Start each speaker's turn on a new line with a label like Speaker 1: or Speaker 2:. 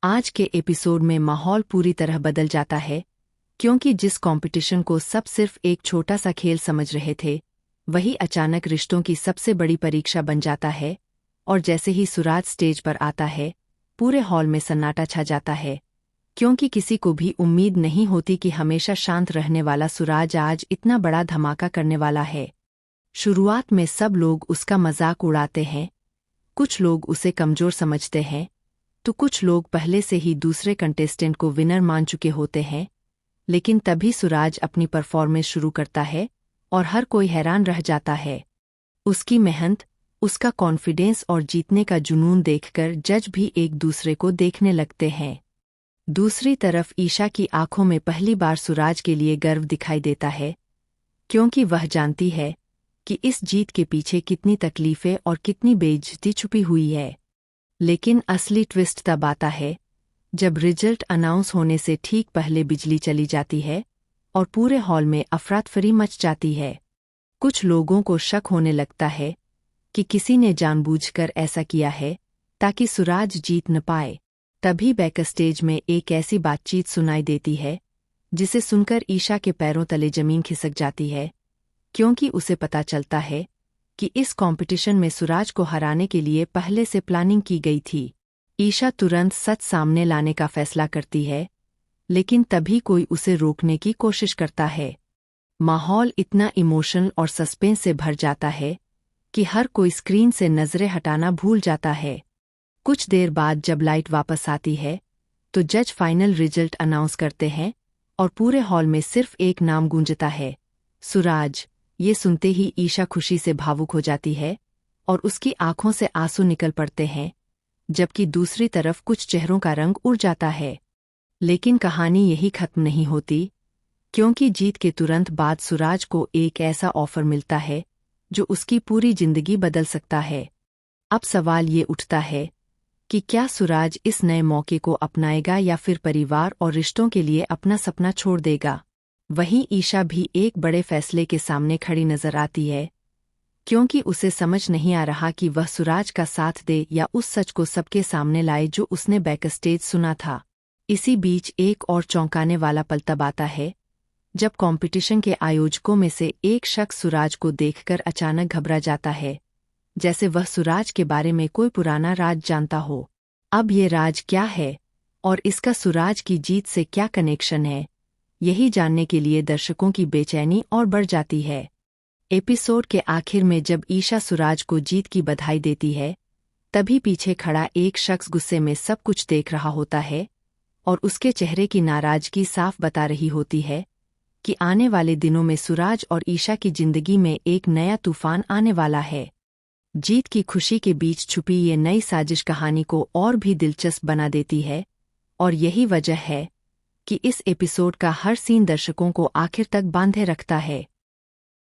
Speaker 1: आज के एपिसोड में माहौल पूरी तरह बदल जाता है, क्योंकि जिस कंपटीशन को सब सिर्फ एक छोटा सा खेल समझ रहे थे, वही अचानक रिश्तों की सबसे बड़ी परीक्षा बन जाता है। और जैसे ही सुराज स्टेज पर आता है, पूरे हॉल में सन्नाटा छा जाता है, क्योंकि किसी को भी उम्मीद नहीं होती कि हमेशा शांत रहने वाला सुराज आज इतना बड़ा धमाका करने वाला है। शुरुआत में सब लोग उसका मजाक उड़ाते हैं, कुछ लोग उसे कमजोर समझते हैं, तो कुछ लोग पहले से ही दूसरे कंटेस्टेंट को विनर मान चुके होते हैं। लेकिन तभी सुराज अपनी परफॉर्मेंस शुरू करता है और हर कोई हैरान रह जाता है। उसकी मेहनत, उसका कॉन्फिडेंस और जीतने का जुनून देखकर जज भी एक दूसरे को देखने लगते हैं। दूसरी तरफ ईशा की आंखों में पहली बार सुराज के लिए गर्व दिखाई देता है, क्योंकि वह जानती है कि इस जीत के पीछे कितनी तकलीफें और कितनी बेइज्जती छुपी हुई है। लेकिन असली ट्विस्ट तब आता है जब रिजल्ट अनाउंस होने से ठीक पहले बिजली चली जाती है और पूरे हॉल में अफरातफरी मच जाती है। कुछ लोगों को शक होने लगता है कि किसी ने जानबूझकर ऐसा किया है ताकि सुराज जीत न पाए। तभी बैकस्टेज में एक ऐसी बातचीत सुनाई देती है जिसे सुनकर ईशा के पैरों तले जमीन खिसक जाती है, क्योंकि उसे पता चलता है कि इस कंपटीशन में सुराज को हराने के लिए पहले से प्लानिंग की गई थी। ईशा तुरंत सच सामने लाने का फैसला करती है, लेकिन तभी कोई उसे रोकने की कोशिश करता है। माहौल इतना इमोशनल और सस्पेंस से भर जाता है कि हर कोई स्क्रीन से नजरें हटाना भूल जाता है। कुछ देर बाद जब लाइट वापस आती है, तो जज फाइनल रिजल्ट अनाउंस करते हैं और पूरे हॉल में सिर्फ एक नाम गूंजता है, सुराज। ये सुनते ही ईशा खुशी से भावुक हो जाती है और उसकी आंखों से आंसू निकल पड़ते हैं, जबकि दूसरी तरफ कुछ चेहरों का रंग उड़ जाता है। लेकिन कहानी यही खत्म नहीं होती, क्योंकि जीत के तुरंत बाद सुराज को एक ऐसा ऑफर मिलता है जो उसकी पूरी जिंदगी बदल सकता है। अब सवाल ये उठता है कि क्या सुराज इस नए मौके को अपनाएगा या फिर परिवार और रिश्तों के लिए अपना सपना छोड़ देगा। वहीं ईशा भी एक बड़े फैसले के सामने खड़ी नजर आती है, क्योंकि उसे समझ नहीं आ रहा कि वह सुराज का साथ दे या उस सच को सबके सामने लाए जो उसने बैकस्टेज सुना था। इसी बीच एक और चौंकाने वाला पल तब आता है जब कंपटीशन के आयोजकों में से एक शख्स सुराज को देखकर अचानक घबरा जाता है, जैसे वह सुराज के बारे में कोई पुराना राज जानता हो। अब ये राज क्या है और इसका सुराज की जीत से क्या कनेक्शन है, यही जानने के लिए दर्शकों की बेचैनी और बढ़ जाती है। एपिसोड के आखिर में जब ईशा सुराज को जीत की बधाई देती है, तभी पीछे खड़ा एक शख्स गुस्से में सब कुछ देख रहा होता है और उसके चेहरे की नाराजगी साफ बता रही होती है कि आने वाले दिनों में सुराज और ईशा की जिंदगी में एक नया तूफान आने वाला है। जीत की खुशी के बीच छुपी ये नई साजिश कहानी को और भी दिलचस्प बना देती है, और यही वजह है कि इस एपिसोड का हर सीन दर्शकों को आखिर तक बांधे रखता है।